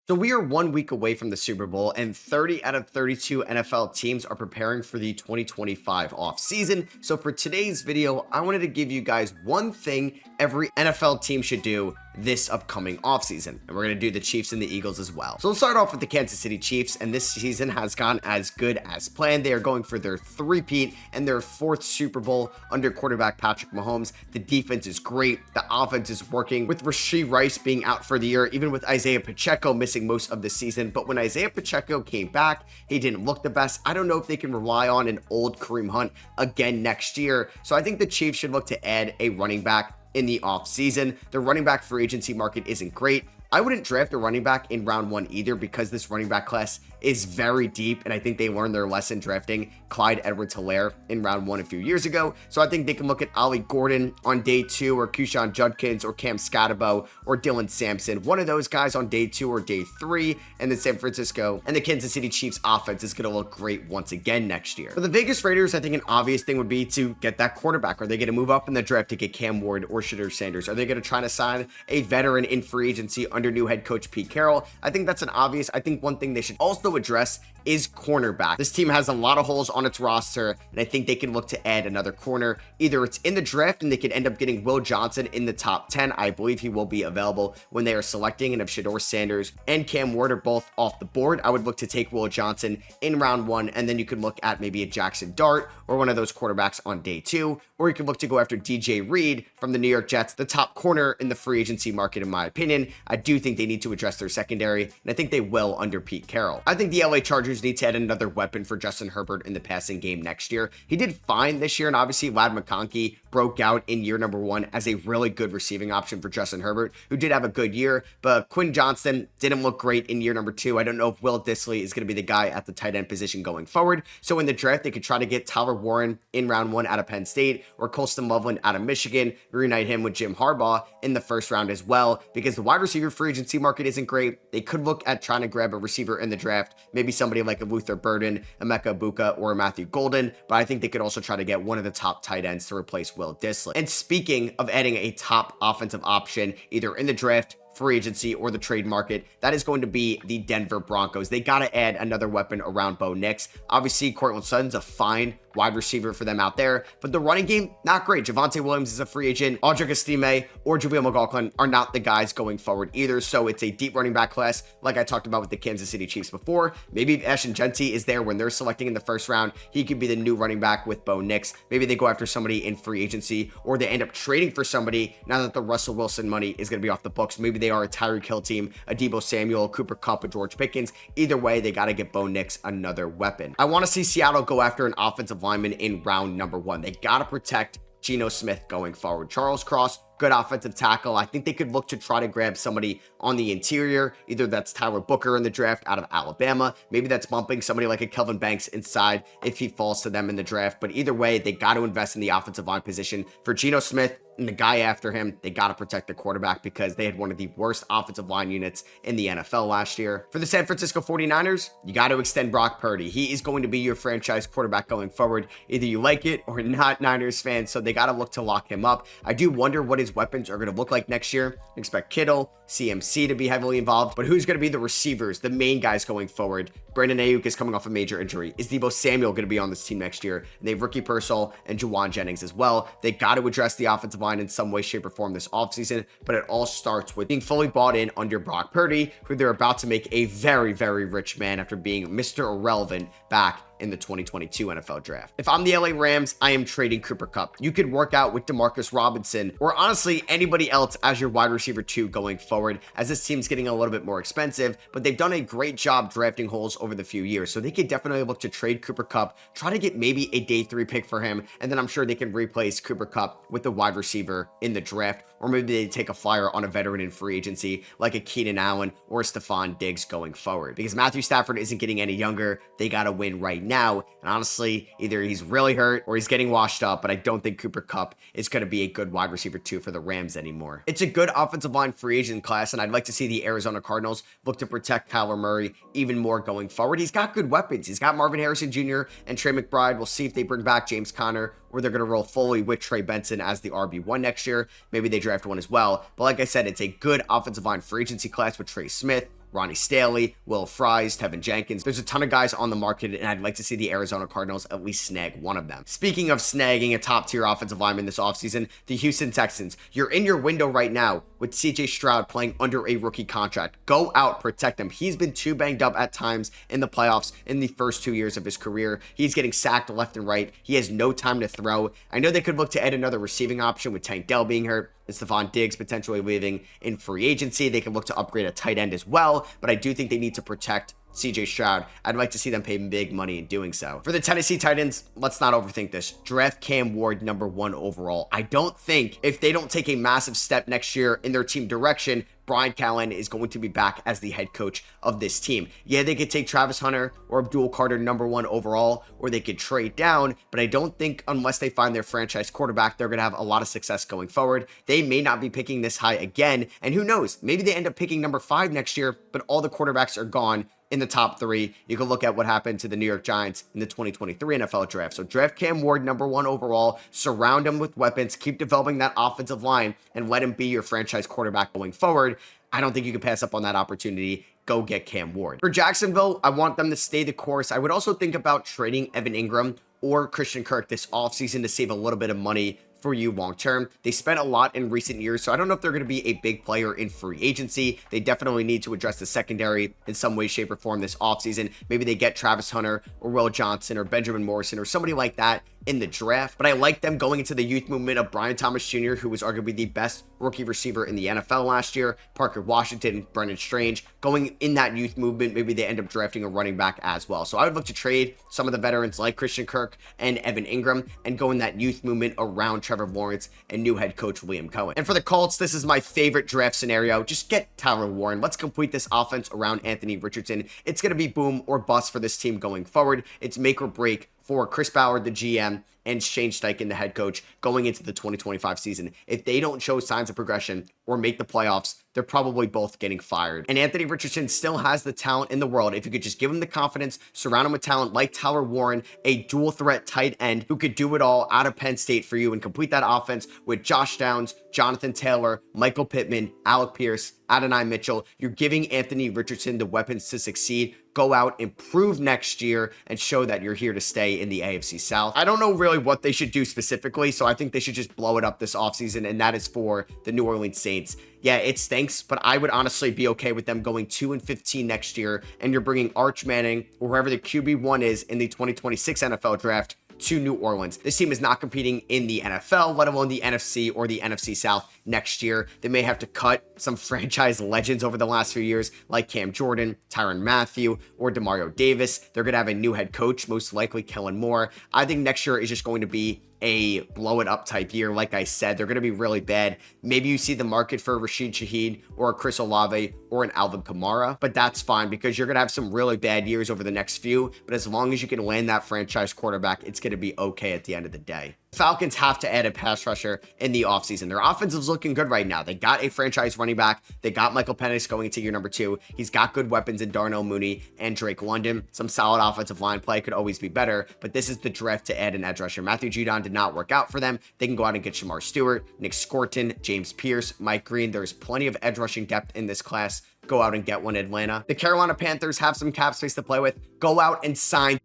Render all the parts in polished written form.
So we are 1 week away from the Super Bowl, and 30 out of 32 NFL teams are preparing for the 2025 offseason. So for today's video, I wanted to give you guys one thing every NFL team should do this upcoming offseason. And we're going to do the Chiefs and the Eagles as well. So let's start off with the Kansas City Chiefs, and this season has gone as good as planned. They are going for their three-peat and their fourth Super Bowl under quarterback Patrick Mahomes. The defense is great. The offense is working, with Rashee Rice being out for the year, even with Isaiah Pacheco missing most of the season. But when Isaiah Pacheco came back, he didn't look the best. I don't know if they can rely on an old Kareem Hunt again next year. So I think the Chiefs should look to add a running back in the offseason. The running back free agency market isn't great. I wouldn't draft a running back in round one either, because this running back class is very deep, and I think they learned their lesson drafting Clyde Edwards-Helaire in round one a few years ago. So I think they can look at Ollie Gordon on day two, or Keyshawn Judkins, or Cam Scatterbo, or Dylan Sampson. One of those guys on day two or day three, and the San Francisco and the Kansas City Chiefs offense is going to look great once again next year. For the Vegas Raiders, I think an obvious thing would be to get that quarterback. Are they going to move up in the draft to get Cam Ward or Shedeur Sanders? Are they going to try to sign a veteran in free agency under new head coach Pete Carroll? I think that's an obvious. I think one thing they should also address is cornerback. This team has a lot of holes on its roster, and I think they can look to add another corner. Either it's in the draft and they could end up getting Will Johnson in the top 10. I believe he will be available when they are selecting, and if Shedeur Sanders and Cam Ward are both off the board, I would look to take Will Johnson in round one, and then you could look at maybe a Jackson Dart or one of those quarterbacks on day two, or you could look to go after DJ Reed from the New York Jets, the top corner in the free agency market in my opinion. I do think they need to address their secondary, and I think they will under Pete Carroll. I think the LA Chargers need to add another weapon for Justin Herbert in the passing game next year. He did fine this year, and obviously Ladd McConkey broke out in year number one as a really good receiving option for Justin Herbert, who did have a good year, but Quinn Johnston didn't look great in year number two. I don't know if Will Dissly is going to be the guy at the tight end position going forward. So in the draft, they could try to get Tyler Warren in round one out of Penn State, or Colston Loveland out of Michigan, reunite him with Jim Harbaugh in the first round as well, because the wide receiver free agency market isn't great. They could look at trying to grab a receiver in the draft, maybe somebody like a Luther Burden, Emeka Buka, or a Matthew Golden, but I think they could also try to get one of the top tight ends to replace Will Dissly. And speaking of adding a top offensive option, either in the draft, free agency, or the trade market, that is going to be the Denver Broncos. They got to add another weapon around Bo Nix. Obviously, Courtland Sutton's a fine wide receiver for them out there, but the running game, not great. Javonte Williams is a free agent. Audric Estime or JaVale McLaughlin are not the guys going forward either, so it's a deep running back class, like I talked about with the Kansas City Chiefs before. Maybe if Ashton Genty is there when they're selecting in the first round, he could be the new running back with Bo Nix. Maybe they go after somebody in free agency, or they end up trading for somebody now that the Russell Wilson money is going to be off the books. Maybe they are a Tyreek Hill team, a Deebo Samuel, Cooper Kupp, and George Pickens. Either way, they got to get Bo Nix another weapon. I want to see Seattle go after an offensive lineman in round number one. They got to protect Geno Smith going forward. Charles Cross, good offensive tackle. I think they could look to try to grab somebody on the interior. Either that's Tyler Booker in the draft out of Alabama. Maybe that's bumping somebody like a Kelvin Banks inside if he falls to them in the draft. But either way, they got to invest in the offensive line position for Geno Smith and the guy after him. They got to protect the quarterback, because they had one of the worst offensive line units in the NFL last year. For the San Francisco 49ers, you got to extend Brock Purdy. He is going to be your franchise quarterback going forward. Either you like it or not, Niners fans, so they got to look to lock him up. I do wonder what his weapons are going to look like next year. I expect Kittle, CMC to be heavily involved, but who's going to be the receivers, the main guys going forward? Brandon Ayuk is coming off a major injury. Is Deebo Samuel going to be on this team next year? And they have Ricky Pearsall and Juwan Jennings as well. They got to address the offensive line in some way, shape, or form this offseason, but it all starts with being fully bought in under Brock Purdy, who they're about to make a very, very rich man after being Mr. Irrelevant back in the 2022 NFL draft. If I'm the LA Rams, I am trading Cooper Kupp. You could work out with Demarcus Robinson, or honestly anybody else as your wide receiver 2 going forward, as this team's getting a little bit more expensive, but they've done a great job drafting holes over the few years, so they could definitely look to trade Cooper Kupp, try to get maybe a day 3 pick for him, and then I'm sure they can replace Cooper Kupp with the wide receiver in the draft, or maybe they take a flyer on a veteran in free agency like a Keenan Allen or a Stephon Diggs going forward. Because Matthew Stafford isn't getting any younger, they got to win right now. And honestly, either he's really hurt or he's getting washed up, but I don't think Cooper Kupp is going to be a good wide receiver 2 for the Rams anymore. It's a good offensive line free agent class, and I'd like to see the Arizona Cardinals look to protect Kyler Murray even more going forward. He's got good weapons. He's got Marvin Harrison Jr. and Trey McBride. We'll see if they bring back James Conner, or they're going to roll fully with Trey Benson as the RB1 next year. Maybe they draft one as well. But like I said, it's a good offensive line free agency class with Trey Smith, Ronnie Stanley, Will Fries, Tevin Jenkins. There's a ton of guys on the market, and I'd like to see the Arizona Cardinals at least snag one of them. Speaking of snagging a top-tier offensive lineman this offseason, the Houston Texans. You're in your window right now with CJ Stroud playing under a rookie contract. Go out, protect him. He's been too banged up at times in the playoffs in the first 2 years of his career. He's getting sacked left and right. He has no time to throw. I know they could look to add another receiving option with Tank Dell being hurt and Stephon Diggs potentially leaving in free agency. They can look to upgrade a tight end as well, but I do think they need to protect CJ Stroud. I'd like to see them pay big money in doing so. For the Tennessee Titans, let's not overthink this. Draft Cam Ward #1 overall. I don't think if they don't take a massive step next year in their team direction, Brian Callen is going to be back as the head coach of this team. Yeah, they could take Travis Hunter or Abdul Carter #1 overall, or they could trade down, but I don't think unless they find their franchise quarterback, they're going to have a lot of success going forward. They may not be picking this high again, and who knows, maybe they end up picking #5 next year, but all the quarterbacks are gone in the top 3. You can look at what happened to the New York Giants in the 2023 NFL draft. So draft Cam Ward #1 overall, surround him with weapons, keep developing that offensive line, and let him be your franchise quarterback going forward. I don't think you can pass up on that opportunity. Go get Cam Ward. For Jacksonville, I want them to stay the course. I would also think about trading Evan Ingram or Christian Kirk this offseason to save a little bit of money for you long term. They spent a lot in recent years, so I don't know if they're going to be a big player in free agency. They definitely need to address the secondary in some way, shape, or form this offseason. Maybe they get Travis Hunter or Will Johnson or Benjamin Morrison or somebody like that in the draft, but I like them going into the youth movement of Brian Thomas Jr., who was arguably the best rookie receiver in the NFL last year, Parker Washington, Brendan Strange, going in that youth movement. Maybe they end up drafting a running back as well. So I would look to trade some of the veterans like Christian Kirk and Evan Ingram and go in that youth movement around Trevor Lawrence and new head coach Liam Cohen. And for the Colts, this is my favorite draft scenario. Just get Tyler Warren. Let's complete this offense around Anthony Richardson. It's going to be boom or bust for this team going forward. It's make or break for Chris Ballard, the GM, and Shane Steichen, the head coach, going into the 2025 season. If they don't show signs of progression or make the playoffs, they're probably both getting fired. And Anthony Richardson still has the talent in the world. If you could just give him the confidence, surround him with talent like Tyler Warren, a dual threat tight end who could do it all out of Penn State for you and complete that offense with Josh Downs, Jonathan Taylor, Michael Pittman, Alec Pierce, Adonai Mitchell. You're giving Anthony Richardson the weapons to succeed. Go out, improve next year, and show that you're here to stay in the AFC South. I don't know really what they should do specifically, so I think they should just blow it up this offseason, and that is for the New Orleans Saints. Yeah, it stinks, but I would honestly be okay with them going 2-15 next year, and you're bringing Arch Manning, or whoever the QB1 is in the 2026 NFL draft, to New Orleans. This team is not competing in the NFL, let alone the NFC or the NFC South next year. They may have to cut some franchise legends over the last few years, like Cam Jordan, Tyrann Mathieu, or Demario Davis. They're going to have a new head coach, most likely Kellen Moore. I think next year is just going to be a blow it up type year. Like I said, they're going to be really bad. Maybe you see the market for Rashid Shaheed or a Chris Olave or an Alvin Kamara, but that's fine because you're going to have some really bad years over the next few. But as long as you can land that franchise quarterback, it's going to be okay at the end of the day. Falcons have to add a pass rusher in the offseason. Their offense is looking good right now. They got a franchise running back. They got Michael Penix going into year #2. He's got good weapons in Darnell Mooney and Drake London. Some solid offensive line play, could always be better, but this is the draft to add an edge rusher. Matthew Judon did not work out for them. They can go out and get Shamar Stewart, Nick Scorton, James Pierce, Mike Green. There's plenty of edge rushing depth in this class. Go out and get one, Atlanta. The Carolina Panthers have some cap space to play with. Go out and sign.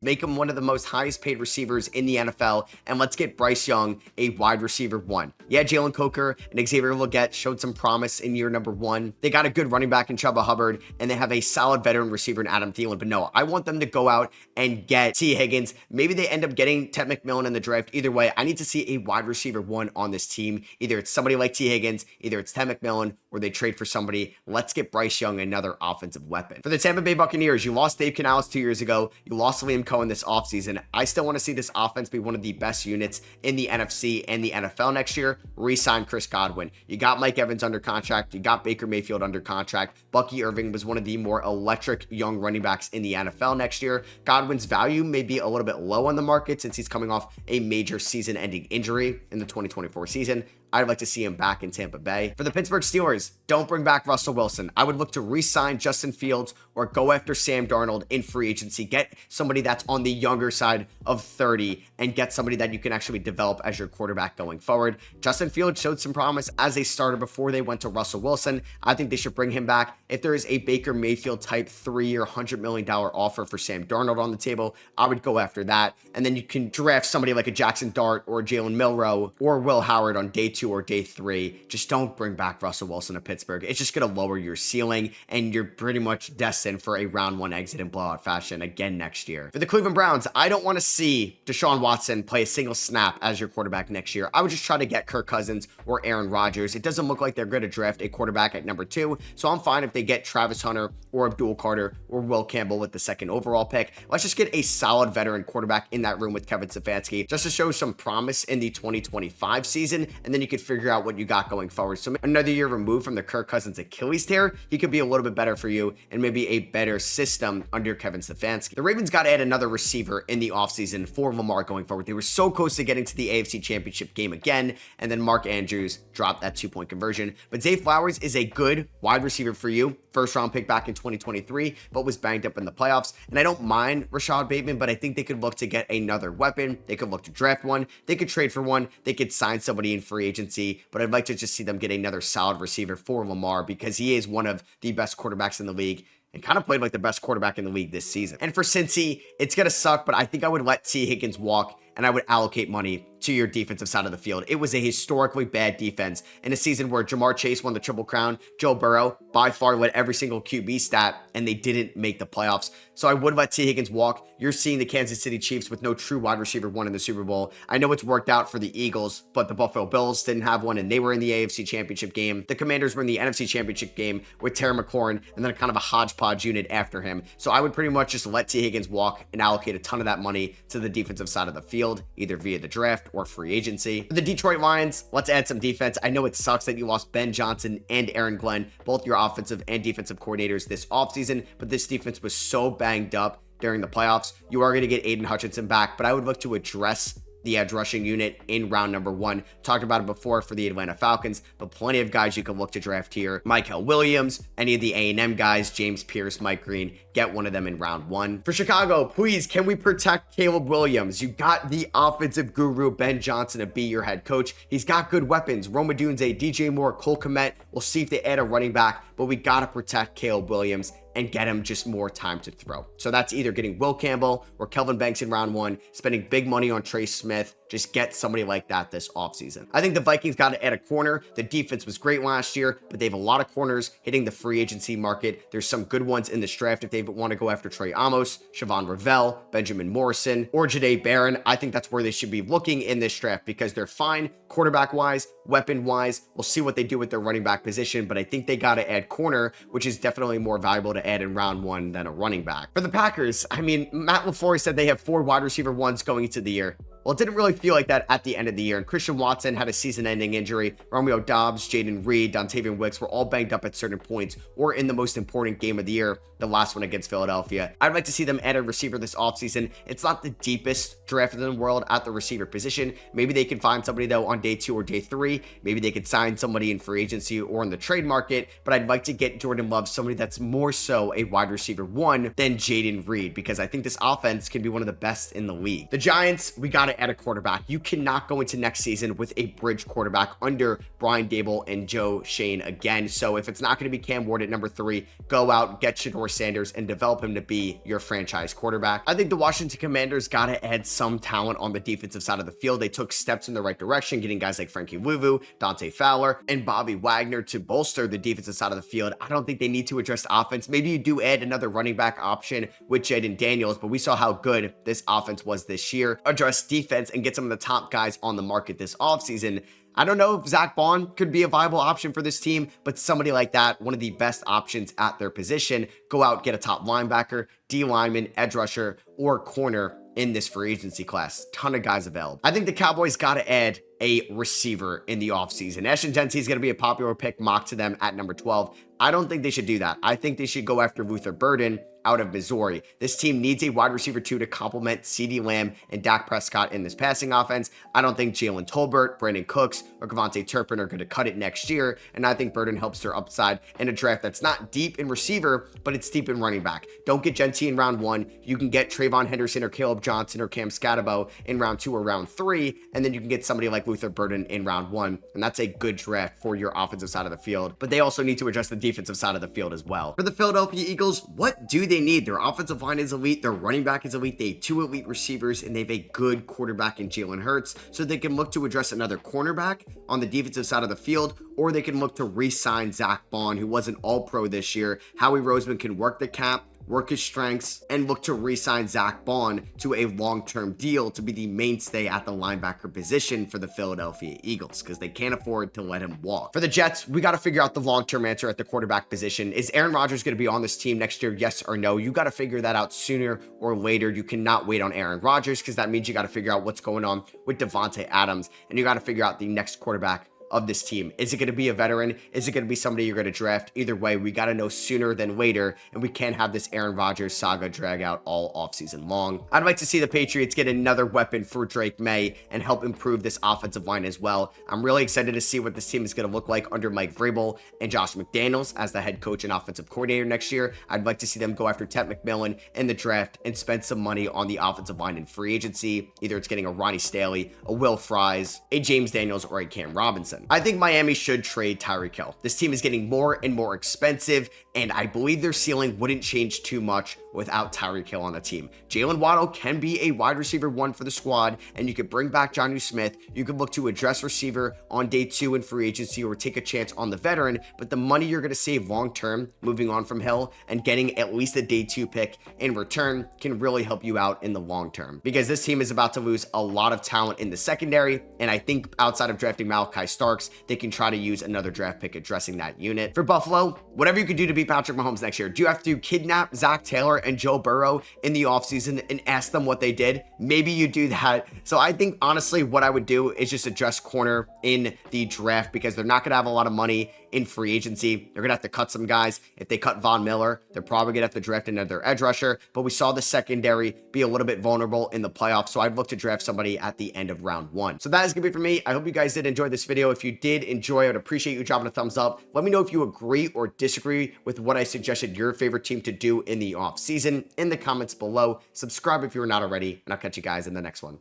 Make him one of the most highest paid receivers in the NFL, and let's get Bryce Young a wide receiver 1. Yeah, Jalen Coker and Xavier Legette showed some promise in year #1. They got a good running back in Chuba Hubbard, and they have a solid veteran receiver in Adam Thielen. But no, I want them to go out and get T. Higgins. Maybe they end up getting Ted McMillan in the draft. Either way, I need to see a wide receiver 1 on this team. Either it's somebody like T. Higgins, either it's Ted McMillan, or they trade for somebody. Let's get Bryce Young another offensive weapon. For the Tampa Bay Buccaneers, you lost Dave Canales 2 years ago. You lost Liam Cohen this offseason. I still want to see this offense be one of the best units in the NFC and the NFL next year. Re-sign Chris Godwin. You got Mike Evans under contract. You got Baker Mayfield under contract. Bucky Irving was one of the more electric young running backs in the NFL next year. Godwin's value may be a little bit low on the market since he's coming off a major season-ending injury in the 2024 season. I'd like to see him back in Tampa Bay. For the Pittsburgh Steelers, don't bring back Russell Wilson. I would look to re-sign Justin Fields or go after Sam Darnold in free agency. Get somebody that's on the younger side of 30 and get somebody that you can actually develop as your quarterback going forward. Justin Fields showed some promise as a starter before they went to Russell Wilson. I think they should bring him back. If there is a Baker Mayfield type 3-year, $100 million offer for Sam Darnold on the table, I would go after that. And then you can draft somebody like a Jackson Dart or Jalen Milroe or Will Howard on day 2 or day 3. Just don't bring back Russell Wilson to Pittsburgh. It's just going to lower your ceiling, and you're pretty much destined for a round 1 exit in blowout fashion again next year. For the Cleveland Browns, I don't want to see Deshaun Watson play a single snap as your quarterback next year. I would just try to get Kirk Cousins or Aaron Rodgers. It doesn't look like they're going to draft a quarterback at number 2, so I'm fine if they get Travis Hunter or Abdul Carter or Will Campbell with the 2nd overall pick. Let's just get a solid veteran quarterback in that room with Kevin Stefanski just to show some promise in the 2025 season, and then you could figure out what you got going forward. So another year removed from the Kirk Cousins Achilles tear, he could be a little bit better for you and maybe a better system under Kevin Stefanski. The Ravens got to add another receiver in the offseason for Lamar going forward. They were so close to getting to the AFC Championship game again, and then Mark Andrews dropped that 2-point conversion. But Zay Flowers is a good wide receiver for you. First round pick back in 2023, but was banged up in the playoffs. And I don't mind Rashad Bateman, but I think they could look to get another weapon. They could look to draft one. They could trade for one. They could sign somebody in free agency, but I'd like to just see them get another solid receiver for Lamar because he is one of the best quarterbacks in the league and kind of played like the best quarterback in the league this season. And for Cincy, it's going to suck, but I think I would let T. Higgins walk and I would allocate money to your defensive side of the field. It was a historically bad defense in a season where Jamar Chase won the Triple Crown. Joe Burrow by far led every single QB stat, and they didn't make the playoffs. So I would let T. Higgins walk. You're seeing the Kansas City Chiefs with no true wide receiver one in the Super Bowl. I know it's worked out for the Eagles, but the Buffalo Bills didn't have one, and they were in the AFC Championship game. The Commanders were in the NFC Championship game with Terry McLaurin, and then kind of a hodgepodge unit after him. So I would pretty much just let T. Higgins walk and allocate a ton of that money to the defensive side of the field, either via the draft or free agency. For the Detroit Lions, let's add some defense. I know it sucks that you lost Ben Johnson and Aaron Glenn, both your offensive and defensive coordinators this offseason, but this defense was so banged up during the playoffs. You are going to get Aiden Hutchinson back, but I would look to address the edge rushing unit in round number 1. Talked about it before for the Atlanta Falcons, but plenty of guys you can look to draft here. Michael Williams, any of the A&M guys, James Pierce, Mike Green, get one of them in round 1. For Chicago, please, can we protect Caleb Williams? You got the offensive guru, Ben Johnson, to be your head coach. He's got good weapons. Rome Odunze, DJ Moore, Cole Kmet. We'll see if they add a running back, but we got to protect Caleb Williams and get him just more time to throw. So that's either getting Will Campbell or Kelvin Banks in round 1, spending big money on Trey Smith. Just get somebody like that this offseason. I think the Vikings got to add a corner. The defense was great last year, but they have a lot of corners hitting the free agency market. There's some good ones in this draft if they want to go after Trey Amos, Siobhan Ravel, Benjamin Morrison, or Jahdae Barron. I think that's where they should be looking in this draft because they're fine quarterback-wise, weapon-wise. We'll see what they do with their running back position, but I think they got to add corner, which is definitely more valuable to add in round 1 than a running back. For the Packers, I mean, Matt LaFleur said they have 4 wide receiver ones going into the year. Well, it didn't really feel like that at the end of the year. And Christian Watson had a season-ending injury. Romeo Doubs, Jaden Reed, Dontavian Wicks were all banged up at certain points or in the most important game of the year, the last one against Philadelphia. I'd like to see them add a receiver this offseason. It's not the deepest draft in the world at the receiver position. Maybe they can find somebody, though, on day 2 or day 3. Maybe they could sign somebody in free agency or in the trade market. But I'd like to get Jordan Love, somebody that's more so a wide receiver 1 than Jaden Reed, because I think this offense can be one of the best in the league. The Giants, we got to add a quarterback. You cannot go into next season with a bridge quarterback under Brian Dable and Joe Shane again. So if it's not going to be Cam Ward at number 3, go out, get Shador Sanders, and develop him to be your franchise quarterback. I think the Washington Commanders got to add some talent on the defensive side of the field. They took steps in the right direction, getting guys like Frankie Louvu, Dante Fowler, and Bobby Wagner to bolster the defensive side of the field. I don't think they need to address offense. Maybe you do add another running back option with Jaden Daniels, but we saw how good this offense was this year. Address defense and get some of the top guys on the market this offseason. I don't know if Zach Bond could be a viable option for this team, but somebody like that, one of the best options at their position, go out, get a top linebacker, D lineman, edge rusher, or corner in this free agency class. Ton of guys available. I think the Cowboys got to add a receiver in the offseason. Ashton Dempsey is going to be a popular pick, mocked to them at number 12. I don't think they should do that. I think they should go after Luther Burden out of Missouri. This team needs a wide receiver 2 to complement CeeDee Lamb and Dak Prescott in this passing offense. I don't think Jalen Tolbert, Brandon Cooks, or Kevontae Turpin are going to cut it next year, and I think Burden helps their upside in a draft that's not deep in receiver, but it's deep in running back. Don't get Genty in round 1. You can get Trayvon Henderson or Caleb Johnson or Cam Scatabo in round 2 or round 3, and then you can get somebody like Luther Burden in round 1, and that's a good draft for your offensive side of the field. But they also need to address the defensive side of the field as well. For the Philadelphia Eagles, what do they need? Their offensive line is elite, their running back is elite, they have 2 elite receivers, and they have a good quarterback in Jalen Hurts, so they can look to address another cornerback on the defensive side of the field, or they can look to re-sign Zach Bond, who was an all-pro this year. Howie Roseman can work the cap, work his strengths, and look to re-sign Zach Bond to a long-term deal to be the mainstay at the linebacker position for the Philadelphia Eagles, because they can't afford to let him walk. For the Jets, we got to figure out the long-term answer at the quarterback position. Is Aaron Rodgers going to be on this team next year? Yes or no? You got to figure that out sooner or later. You cannot wait on Aaron Rodgers, because that means you got to figure out what's going on with Devontae Adams, and you got to figure out the next quarterback of this team. Is it going to be a veteran? Is it going to be somebody you're going to draft? Either way, we got to know sooner than later, and we can't have this Aaron Rodgers saga drag out all offseason long. I'd like to see the Patriots get another weapon for Drake May and help improve this offensive line as well. I'm really excited to see what this team is going to look like under Mike Vrabel and Josh McDaniels as the head coach and offensive coordinator next year. I'd like to see them go after Ted McMillan in the draft and spend some money on the offensive line in free agency. Either it's getting a Ronnie Staley, a Will Fries, a James Daniels, or a Cam Robinson. I think Miami should trade Tyreek Hill. This team is getting more and more expensive, and I believe their ceiling wouldn't change too much without Tyreek Hill on the team. Jalen Waddle can be a wide receiver 1 for the squad, and you could bring back Jonnu Smith. You could look to address receiver on day 2 in free agency or take a chance on the veteran, but the money you're going to save long-term moving on from Hill and getting at least a day 2 pick in return can really help you out in the long term, because this team is about to lose a lot of talent in the secondary, and I think outside of drafting Malachi Starks, they can try to use another draft pick addressing that unit. For Buffalo, whatever you can do to beat Patrick Mahomes next year. Do you have to kidnap Zach Taylor and Joe Burrow in the offseason and ask them what they did? Maybe you do that. So I think, honestly, what I would do is just address corner in the draft, because they're not going to have a lot of money in free agency. They're going to have to cut some guys. If they cut Von Miller, they're probably going to have to draft another edge rusher, but we saw the secondary be a little bit vulnerable in the playoffs, so I'd look to draft somebody at the end of round 1. So that is going to be for me. I hope you guys did enjoy this video. If you did enjoy, I would appreciate you dropping a thumbs up. Let me know if you agree or disagree with what I suggested your favorite team to do in the offseason in the comments below. Subscribe if you're not already, and I'll catch you guys in the next one.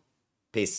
Peace.